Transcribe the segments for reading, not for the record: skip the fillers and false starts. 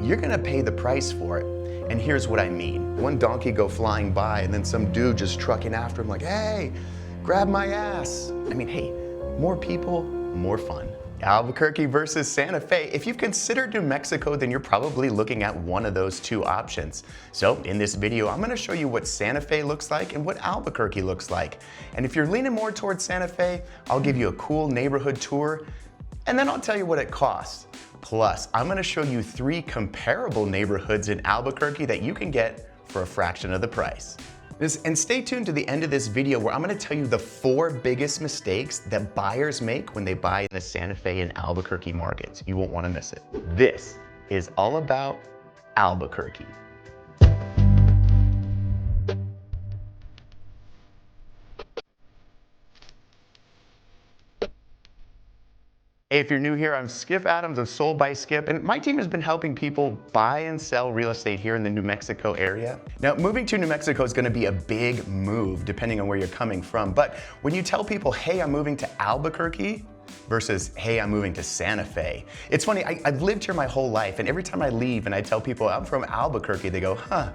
you're gonna pay the price for it. And here's what I mean. One donkey go flying by and then some dude just trucking after him like, hey, grab my ass. I mean, hey, more people, more fun. Albuquerque versus Santa Fe. If you've considered New Mexico, then you're probably looking at one of those two options. So in this video, I'm gonna show you what Santa Fe looks like and what Albuquerque looks like. And if you're leaning more towards Santa Fe, I'll give you a cool neighborhood tour, and then I'll tell you what it costs. Plus, I'm gonna show you 3 comparable neighborhoods in Albuquerque that you can get for a fraction of the price. And stay tuned to the end of this video where I'm gonna tell you the 4 biggest mistakes that buyers make when they buy in the Santa Fe and Albuquerque markets. You won't wanna miss it. This is all about Albuquerque. Hey, if you're new here, I'm Skip Adams of Sold by Skip, and my team has been helping people buy and sell real estate here in the New Mexico area. Now, moving to New Mexico is gonna be a big move depending on where you're coming from, but when you tell people, hey, I'm moving to Albuquerque, versus, hey, I'm moving to Santa Fe. It's funny, I've lived here my whole life, and every time I leave and I tell people I'm from Albuquerque, they go, huh,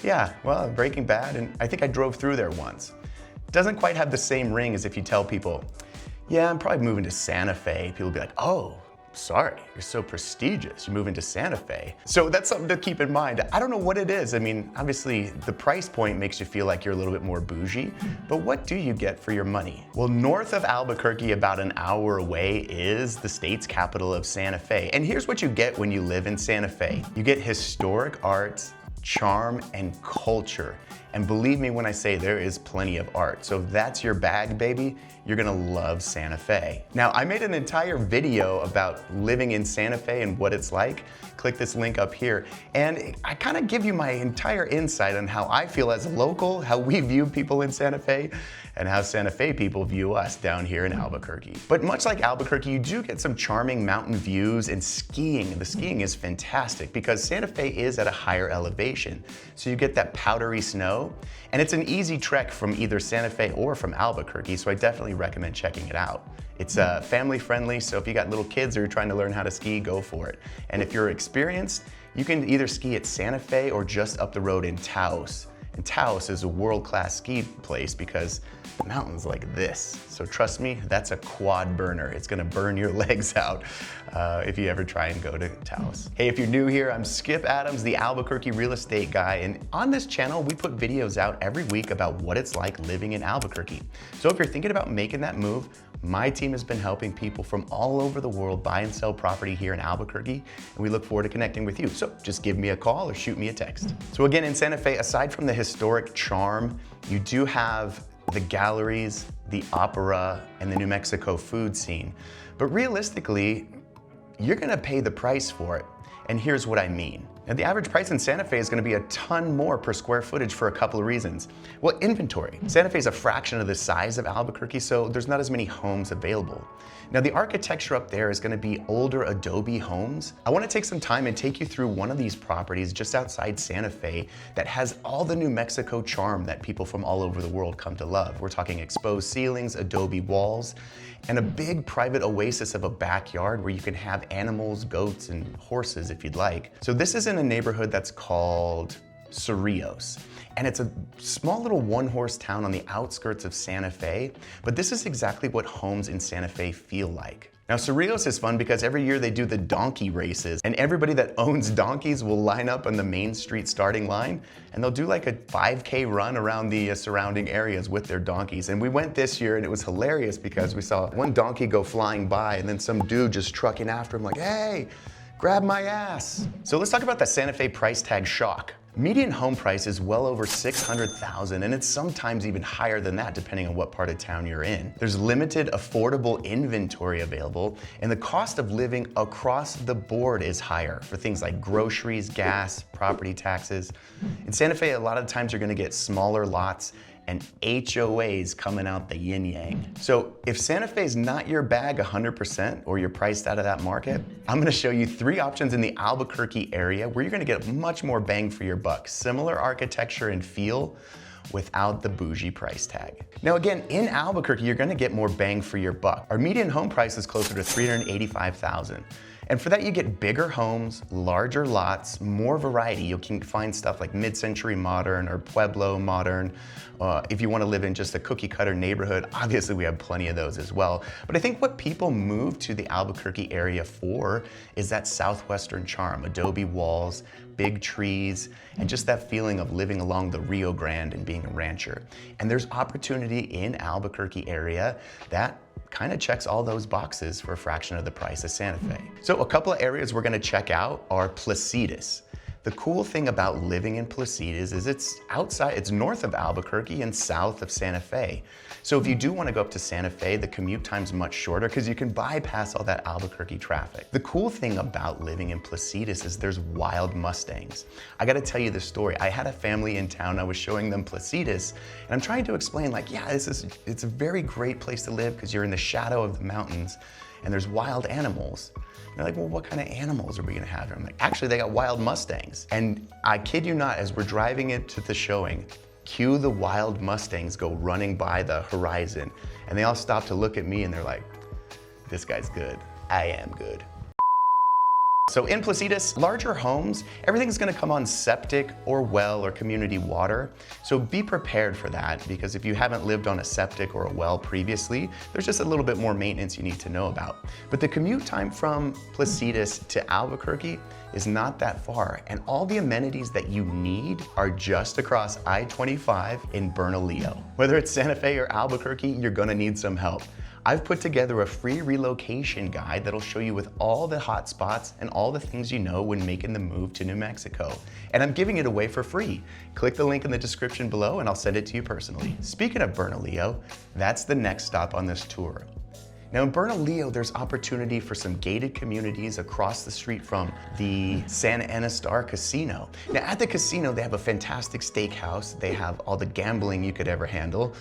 yeah, well, Breaking Bad, and I think I drove through there once. It doesn't quite have the same ring as if you tell people, yeah, I'm probably moving to Santa Fe. People will be like, oh, sorry, you're so prestigious, you're moving to Santa Fe. So that's something to keep in mind. I don't know what it is. I mean, obviously the price point makes you feel like you're a little bit more bougie, but what do you get for your money? Well, north of Albuquerque, about an hour away, is the state's capital of Santa Fe. And here's what you get when you live in Santa Fe. You get historic art, charm, and culture. And believe me when I say there is plenty of art. So if that's your bag, baby, you're gonna love Santa Fe. Now, I made an entire video about living in Santa Fe and what it's like. Click this link up here. And I kind of give you my entire insight on how I feel as a local, how we view people in Santa Fe, and how Santa Fe people view us down here in Albuquerque. But much like Albuquerque, you do get some charming mountain views and skiing. The skiing is fantastic because Santa Fe is at a higher elevation. So you get that powdery snow, and it's an easy trek from either Santa Fe or from Albuquerque, so I definitely recommend checking it out. It's family friendly, so if you got little kids or you're trying to learn how to ski, go for it. And if you're experienced, you can either ski at Santa Fe or just up the road in Taos. And Taos is a world-class ski place because the mountain's like this. So trust me, that's a quad burner. It's gonna burn your legs out if you ever try and go to Taos. Hey, if you're new here, I'm Skip Adams, the Albuquerque real estate guy. And on this channel, we put videos out every week about what it's like living in Albuquerque. So if you're thinking about making that move, my team has been helping people from all over the world buy and sell property here in Albuquerque, and we look forward to connecting with you. So just give me a call or shoot me a text. So again, in Santa Fe, aside from the historic charm, you do have the galleries, the opera, and the New Mexico food scene. But realistically, you're gonna pay the price for it. And here's what I mean. Now, the average price in Santa Fe is gonna be a ton more per square footage for a couple of reasons. Well, inventory. Santa Fe is a fraction of the size of Albuquerque, so there's not as many homes available. Now, the architecture up there is gonna be older adobe homes. I wanna take some time and take you through one of these properties just outside Santa Fe that has all the New Mexico charm that people from all over the world come to love. We're talking exposed ceilings, adobe walls, and a big private oasis of a backyard where you can have animals, goats, and horses if you'd like. So this is in a neighborhood that's called Cerrillos. And it's a small little one-horse town on the outskirts of Santa Fe, but this is exactly what homes in Santa Fe feel like. Now, Cerrillos is fun because every year they do the donkey races, and everybody that owns donkeys will line up on the Main Street starting line, and they'll do like a 5K run around the surrounding areas with their donkeys. And we went this year, and it was hilarious because we saw one donkey go flying by, and then some dude just trucking after him like, hey, grab my ass. So let's talk about the Santa Fe price tag shock. Median home price is well over $600,000, and it's sometimes even higher than that depending on what part of town you're in. There's limited affordable inventory available, and the cost of living across the board is higher for things like groceries, gas, property taxes. In Santa Fe, a lot of times you're gonna get smaller lots and HOAs coming out the yin yang. So if Santa Fe is not your bag 100% or you're priced out of that market, I'm gonna show you 3 options in the Albuquerque area where you're gonna get much more bang for your buck. Similar architecture and feel without the bougie price tag. Now again, in Albuquerque, you're gonna get more bang for your buck. Our median home price is closer to $385,000. And for that, you get bigger homes, larger lots, more variety. You can find stuff like mid-century modern or Pueblo modern. If you want to live in just a cookie cutter neighborhood, obviously we have plenty of those as well. But I think what people move to the Albuquerque area for is that southwestern charm, adobe walls, big trees, and just that feeling of living along the Rio Grande and being a rancher. And there's opportunity in Albuquerque area that kind of checks all those boxes for a fraction of the price of Santa Fe. So a couple of areas we're gonna check out are Placitas. The cool thing about living in Placitas is it's north of Albuquerque and south of Santa Fe. So if you do want to go up to Santa Fe, the commute time's much shorter because you can bypass all that Albuquerque traffic. The cool thing about living in Placitas is there's wild mustangs. I gotta tell you this story. I had a family in town, I was showing them Placitas, and I'm trying to explain like, yeah, it's a very great place to live because you're in the shadow of the mountains and there's wild animals. They're like, well, what kind of animals are we gonna have? I'm like, actually, they got wild mustangs. And I kid you not, as we're driving into the showing, cue the wild mustangs go running by the horizon. And they all stop to look at me and they're like, this guy's good. I am good. So in Placitas, larger homes, everything's gonna come on septic or well or community water. So be prepared for that, because if you haven't lived on a septic or a well previously, there's just a little bit more maintenance you need to know about. But the commute time from Placitas to Albuquerque is not that far, and all the amenities that you need are just across I-25 in Bernalillo. Whether it's Santa Fe or Albuquerque, you're gonna need some help. I've put together a free relocation guide that'll show you with all the hot spots and all the things you know when making the move to New Mexico. And I'm giving it away for free. Click the link in the description below and I'll send it to you personally. Speaking of Bernalillo, that's the next stop on this tour. Now in Bernalillo, there's opportunity for some gated communities across the street from the Santa Ana Star Casino. Now at the casino, they have a fantastic steakhouse. They have all the gambling you could ever handle.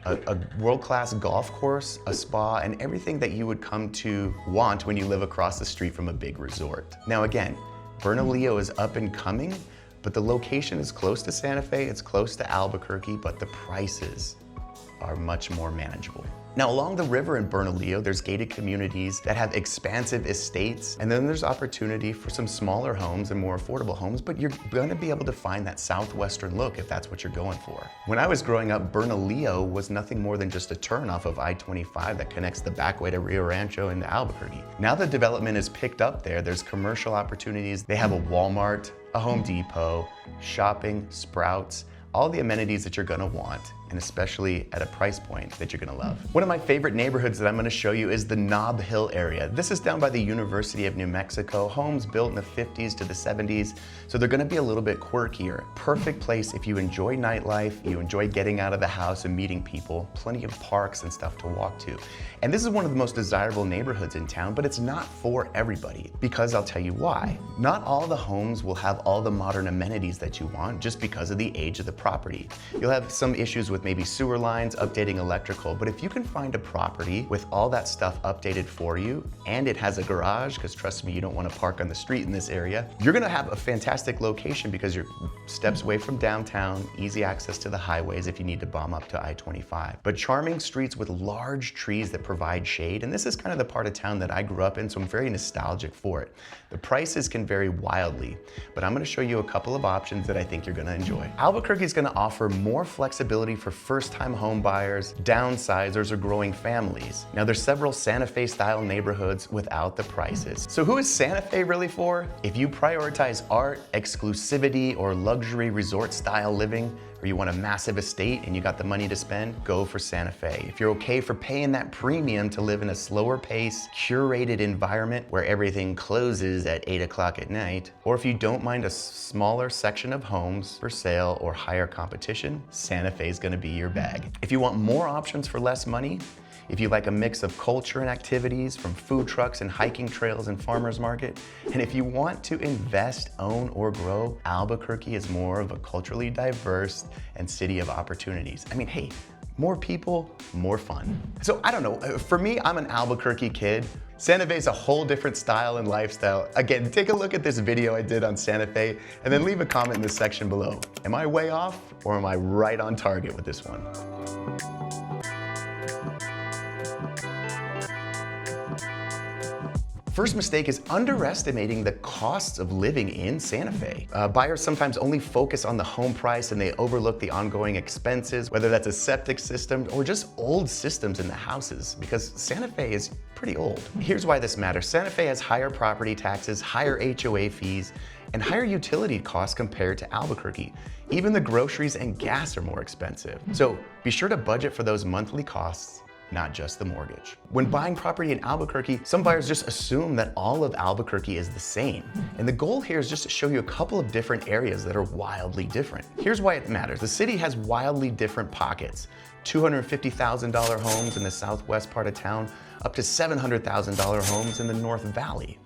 A world-class golf course, a spa, and everything that you would come to want when you live across the street from a big resort. Now again, Bernalillo is up and coming, but the location is close to Santa Fe, it's close to Albuquerque, but the prices are much more manageable. Now along the river in Bernalillo, there's gated communities that have expansive estates, and then there's opportunity for some smaller homes and more affordable homes, but you're gonna be able to find that southwestern look if that's what you're going for. When I was growing up, Bernalillo was nothing more than just a turn off of I-25 that connects the back way to Rio Rancho into Albuquerque. Now the development is picked up there, there's commercial opportunities, they have a Walmart, a Home Depot, shopping, Sprouts, all the amenities that you're gonna want, and especially at a price point that you're gonna love. One of my favorite neighborhoods that I'm gonna show you is the Nob Hill area. This is down by the University of New Mexico, homes built in the 50s to the 70s, so they're gonna be a little bit quirkier. Perfect place if you enjoy nightlife, you enjoy getting out of the house and meeting people, plenty of parks and stuff to walk to. And this is one of the most desirable neighborhoods in town, but it's not for everybody, because I'll tell you why. Not all the homes will have all the modern amenities that you want just because of the age of the property. You'll have some issues with maybe sewer lines, updating electrical, but if you can find a property with all that stuff updated for you, and it has a garage, because trust me, you don't want to park on the street in this area, you're gonna have a fantastic location because you're steps away from downtown, easy access to the highways if you need to bomb up to I-25. But charming streets with large trees that provide shade, and this is kind of the part of town that I grew up in, so I'm very nostalgic for it. The prices can vary wildly, but I'm gonna show you a couple of options that I think you're gonna enjoy. Albuquerque is gonna offer more flexibility for first-time home buyers, downsizers, or growing families. Now there's several Santa Fe style neighborhoods without the prices. So who is Santa Fe really for? If you prioritize art, exclusivity, or luxury resort style living, or you want a massive estate and you got the money to spend, go for Santa Fe. If you're okay for paying that premium to live in a slower pace, curated environment where everything closes at 8 o'clock at night, or if you don't mind a smaller section of homes for sale or higher competition, Santa Fe is gonna be your bag. If you want more options for less money, if you like a mix of culture and activities from food trucks and hiking trails and farmers market, and if you want to invest, own, or grow, Albuquerque is more of a culturally diverse and city of opportunities. I mean, hey, more people, more fun. So I don't know, for me, I'm an Albuquerque kid. Santa Fe is a whole different style and lifestyle. Again, take a look at this video I did on Santa Fe and then leave a comment in the section below. Am I way off or am I right on target with this one? First mistake is underestimating the costs of living in Santa Fe. Buyers sometimes only focus on the home price and they overlook the ongoing expenses, whether that's a septic system or just old systems in the houses, because Santa Fe is pretty old. Here's why this matters. Santa Fe has higher property taxes, higher HOA fees, and higher utility costs compared to Albuquerque. Even the groceries and gas are more expensive. So be sure to budget for those monthly costs, not just the mortgage. When buying property in Albuquerque, some buyers just assume that all of Albuquerque is the same. And the goal here is just to show you a couple of different areas that are wildly different. Here's why it matters. The city has wildly different pockets. $250,000 homes in the southwest part of town, up to $700,000 homes in the North Valley.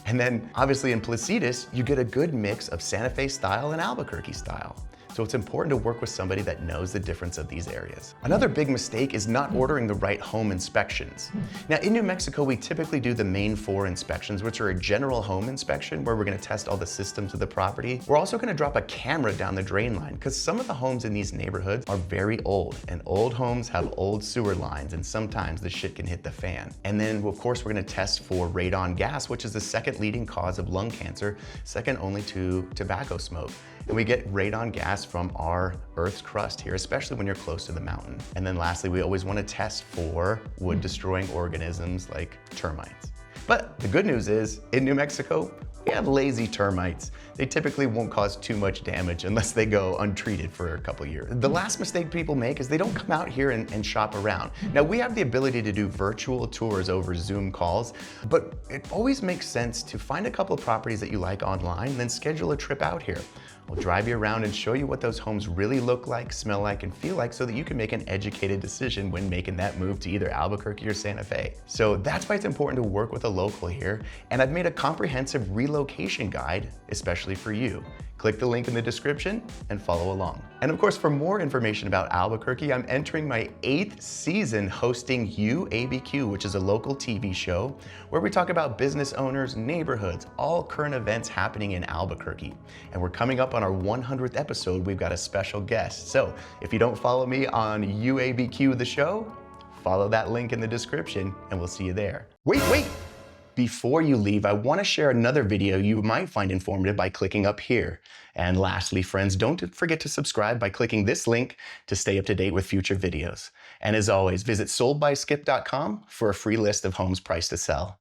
And then obviously in Placitas, you get a good mix of Santa Fe style and Albuquerque style. So it's important to work with somebody that knows the difference of these areas. Another big mistake is not ordering the right home inspections. Now in New Mexico, we typically do the main 4 inspections, which are a general home inspection where we're gonna test all the systems of the property. We're also gonna drop a camera down the drain line because some of the homes in these neighborhoods are very old, and old homes have old sewer lines, and sometimes the shit can hit the fan. And then of course, we're gonna test for radon gas, which is the second leading cause of lung cancer, second only to tobacco smoke. And we get radon gas from our Earth's crust here, especially when you're close to the mountain. And then lastly, we always want to test for wood-destroying organisms like termites. But the good news is, in New Mexico, we have lazy termites. They typically won't cause too much damage unless they go untreated for a couple years. The last mistake people make is they don't come out here and shop around. Now, we have the ability to do virtual tours over Zoom calls, but it always makes sense to find a couple of properties that you like online and then schedule a trip out here. We'll drive you around and show you what those homes really look like, smell like, and feel like so that you can make an educated decision when making that move to either Albuquerque or Santa Fe. So that's why it's important to work with a local here, and I've made a comprehensive relocation guide, especially for you. Click the link in the description and follow along. And of course, for more information about Albuquerque, I'm entering my 8th season hosting YouABQ, which is a local TV show where we talk about business owners, neighborhoods, all current events happening in Albuquerque. And we're coming up on our 100th episode. We've got a special guest. So if you don't follow me on YouABQ, the show, follow that link in the description and we'll see you there. Wait! Before you leave, I want to share another video you might find informative by clicking up here. And lastly, friends, don't forget to subscribe by clicking this link to stay up to date with future videos. And as always, visit soldbyskip.com for a free list of homes priced to sell.